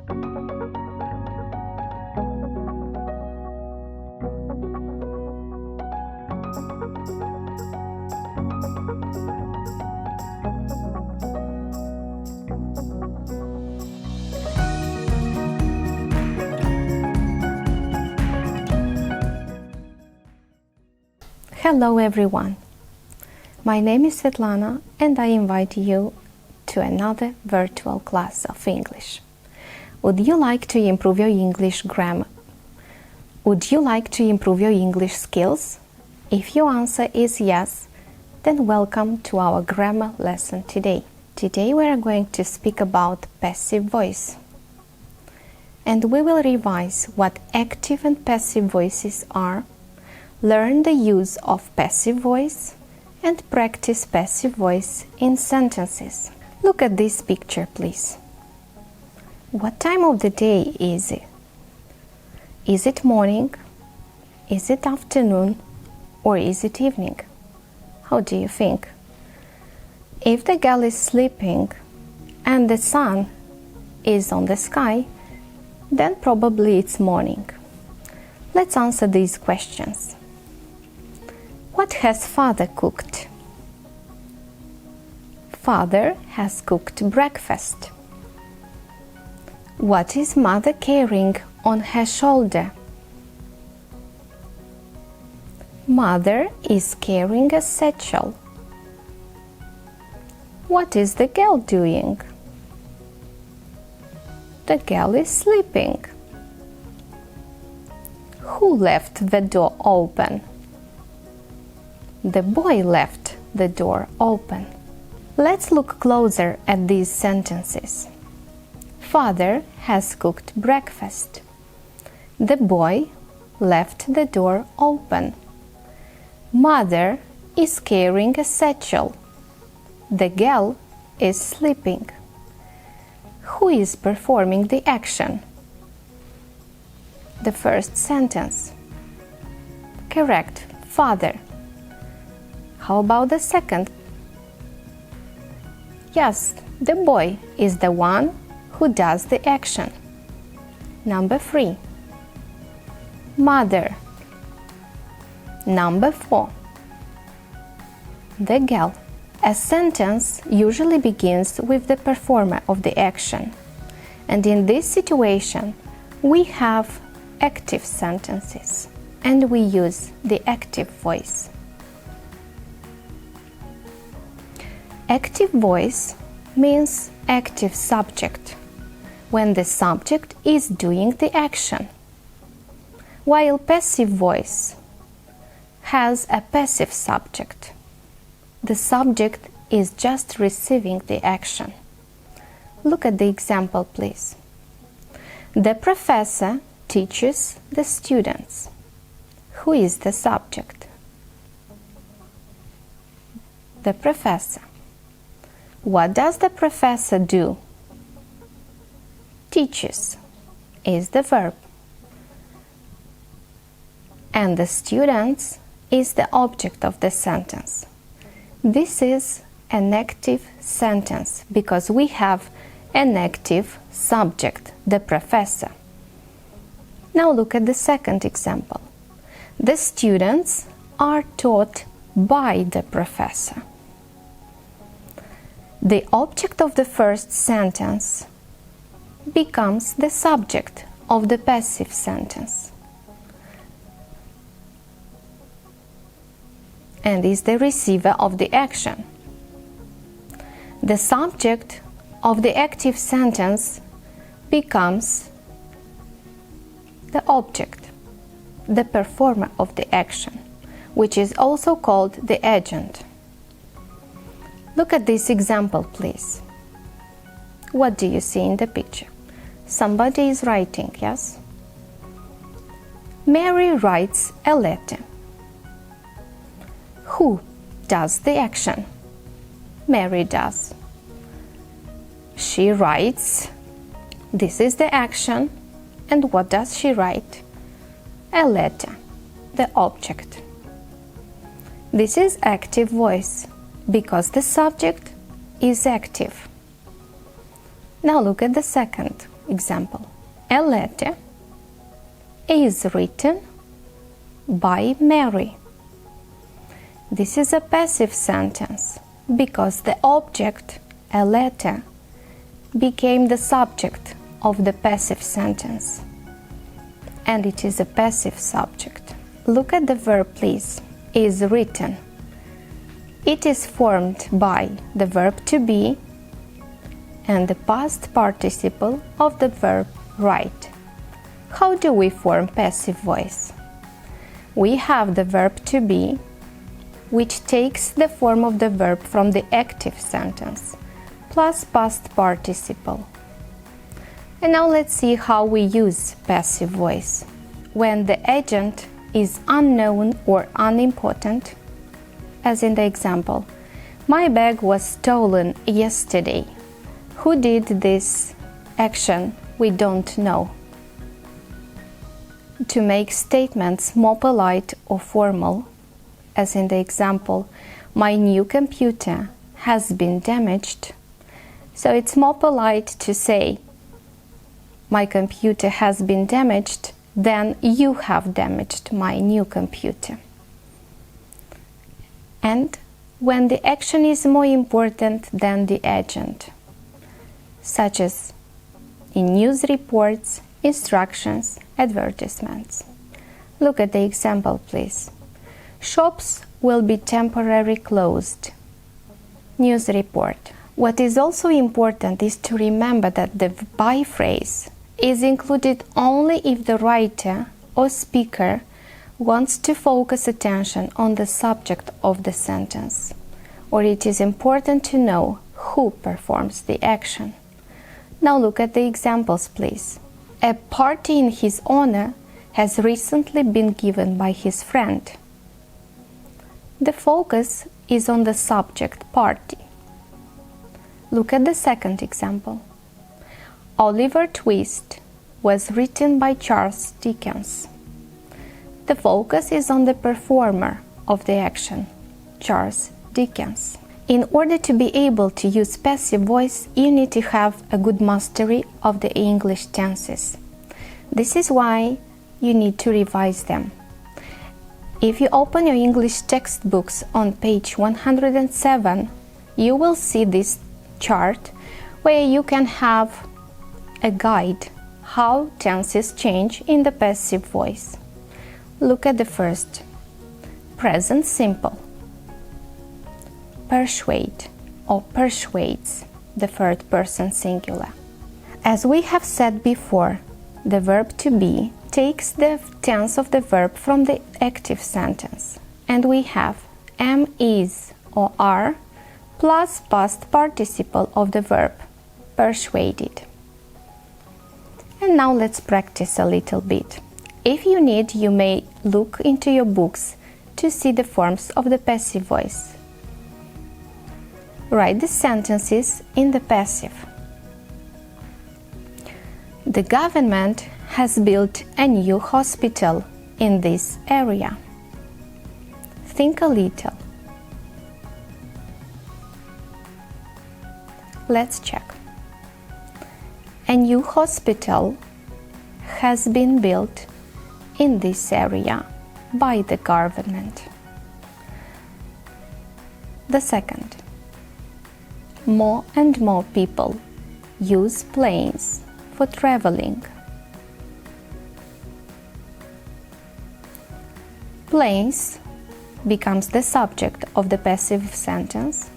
Hello everyone, my name is Svetlana and I invite you to another virtual class of English. Would you like to improve your English grammar? Would you like to improve your English skills? If your answer is yes, then welcome to our grammar lesson today. Today we are going to speak about passive voice. And we will revise what active and passive voices are, learn the use of passive voice, and practice passive voice in sentences. Look at this picture, please. What time of the day is it? Is it morning? Is it afternoon? Or is it evening? How do you think? If the girl is sleeping and the sun is on the sky, then probably it's morning. Let's answer these questions. What has father cooked? Father has cooked breakfast. What is mother carrying on her shoulder? Mother is carrying a satchel. What is the girl doing? The girl is sleeping. Who left the door open? The boy left the door open. Let's look closer at these sentences. Father has cooked breakfast. The boy left the door open. Mother is carrying a satchel. The girl is sleeping. Who is performing the action? The first sentence. Correct, father. How about the second? Yes, the boy is the one who does the action. Number 3. Mother. Number 4. The girl. A sentence usually begins with the performer of the action. And in this situation, we have active sentences, and we use the active voice. Active voice means active subject, when the subject is doing the action, while passive voice has a passive subject. The subject is just receiving the action. Look at the example, please. The professor teaches the students. Who is the subject? The professor. What does the professor do? Teaches is the verb. And the students is the object of the sentence. This is an active sentence because we have an active subject, the professor. Now look at the second example. The students are taught by the professor. The object of the first sentence becomes the subject of the passive sentence and is the receiver of the action. The subject of the active sentence becomes the object, the performer of the action, which is also called the agent. Look at this example, please. What do you see in the picture? Somebody is writing, yes? Mary writes a letter. Who does the action? Mary does. She writes. This is the action. And what does she write? A letter, the object. This is active voice because the subject is active. Now look at the second. example. A letter is written by Mary. This is a passive sentence because the object, a letter, became the subject of the passive sentence, and it is a passive subject. Look at the verb, please. Is written. It is formed by the verb to be and the past participle of the verb write. How do we form passive voice? We have the verb to be, which takes the form of the verb from the active sentence, plus past participle. And now let's see how we use passive voice. When the agent is unknown or unimportant, as in the example, my bag was stolen yesterday. Who did this action? We don't know. To make statements more polite or formal, as in the example, my new computer has been damaged. So it's more polite to say, my computer has been damaged than you have damaged my new computer. And when the action is more important than the agent, such as in news reports, instructions, advertisements. Look at the example, please. Shops will be temporarily closed. News report. What is also important is to remember that the by phrase is included only if the writer or speaker wants to focus attention on the subject of the sentence, or it is important to know who performs the action. Now look at the examples, please. A party in his honor has recently been given by his friend. The focus is on the subject party. Look at the second example. Oliver Twist was written by Charles Dickens. The focus is on the performer of the action, Charles Dickens. In order to be able to use passive voice, you need to have a good mastery of the English tenses. This is why you need to revise them. If you open your English textbooks on page 107, you will see this chart where you can have a guide how tenses change in the passive voice. Look at the first. Present simple. Persuade or persuades, the third person singular. As we have said before, the verb to be takes the tense of the verb from the active sentence, and we have am, is, or are plus past participle of the verb, persuaded. And now let's practice a little bit. If you need, you may look into your books to see the forms of the passive voice. Write the sentences in the passive. The government has built a new hospital in this area. Think a little. Let's check. A new hospital has been built in this area by the government. The second. More and more people use planes for traveling. Planes becomes the subject of the passive sentence,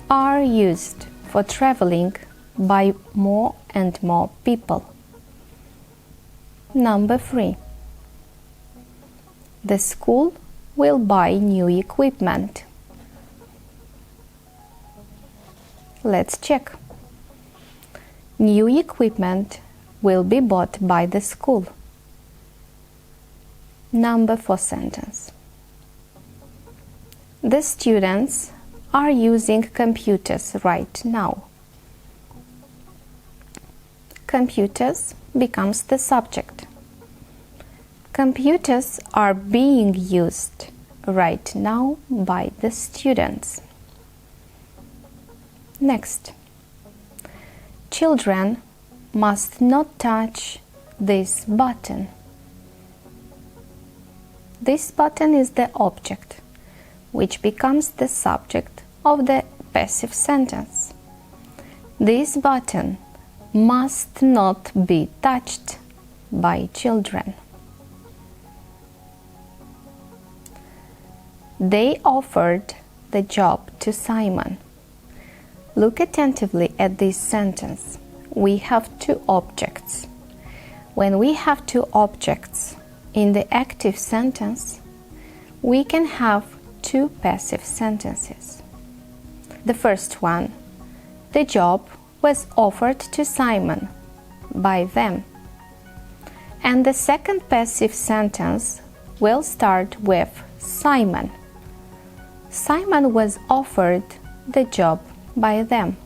are used for traveling by more and more people. Number 3. The school will buy new equipment. Let's check. New equipment will be bought by the school. Number 4 sentence. The students are using computers right now. Computers becomes the subject. Computers are being used right now by the students. Next. Children must not touch this button. This button is the object, which becomes the subject of the passive sentence. This button must not be touched by children. They offered the job to Simon. Look attentively at this sentence. We have two objects. When we have two objects in the active sentence, we can have two passive sentences. The first one, the job was offered to Simon by them. And the second passive sentence will start with Simon. Simon was offered the job by them.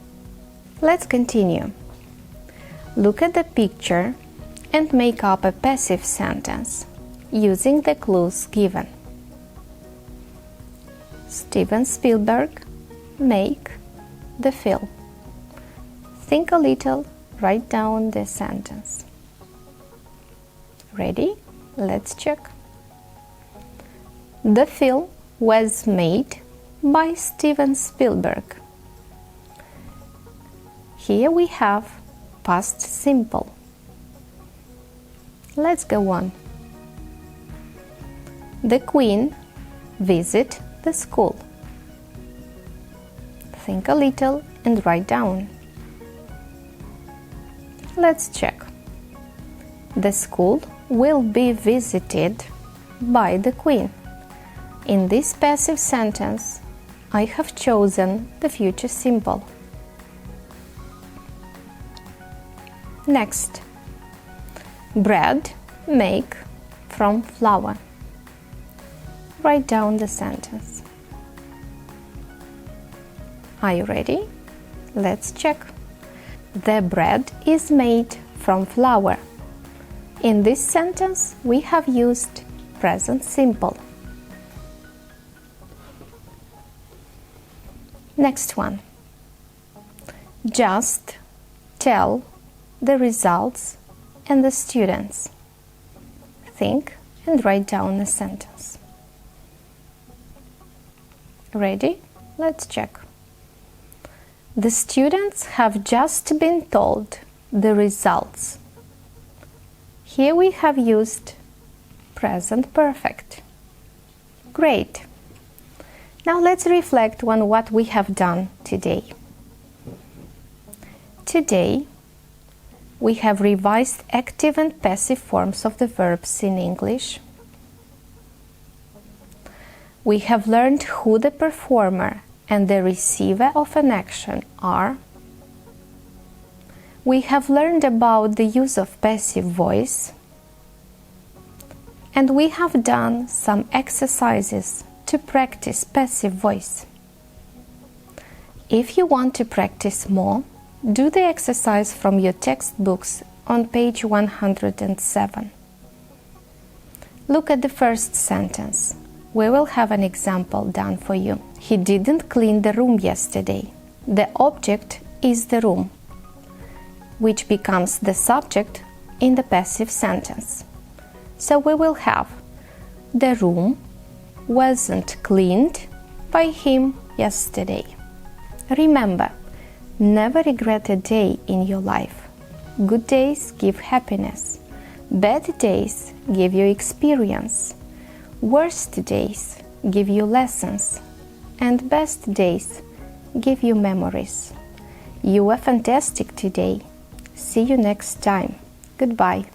Let's continue. Look at the picture and make up a passive sentence using the clues given. Steven Spielberg make the film. Think a little, write down the sentence. Ready? Let's check. The film was made by Steven Spielberg. Here we have past simple. Let's go on. The Queen visit the school. Think a little and write down. Let's check. The school will be visited by the Queen. In this passive sentence, I have chosen the future simple. Next, bread make from flour. Write down the sentence. Are you ready? Let's check. The bread is made from flour. In this sentence, we have used present simple. Next one. Just tell the results and the students. Think and write down the sentence. Ready? Let's check. The students have just been told the results. Here we have used present perfect. Great. Now let's reflect on what we have done today. Today, we have revised active and passive forms of the verbs in English. We have learned who the performer and the receiver of an action are. We have learned about the use of passive voice. And we have done some exercises to practice passive voice. If you want to practice more, do the exercise from your textbooks on page 107. Look at the first sentence. We will have an example done for you. He didn't clean the room yesterday. The object is the room, which becomes the subject in the passive sentence. So we will have the room wasn't cleaned by him yesterday. Remember, never regret a day in your life. Good days give happiness. Bad days give you experience. Worst days give you lessons. And best days give you memories. You are fantastic today. See you next time. Goodbye.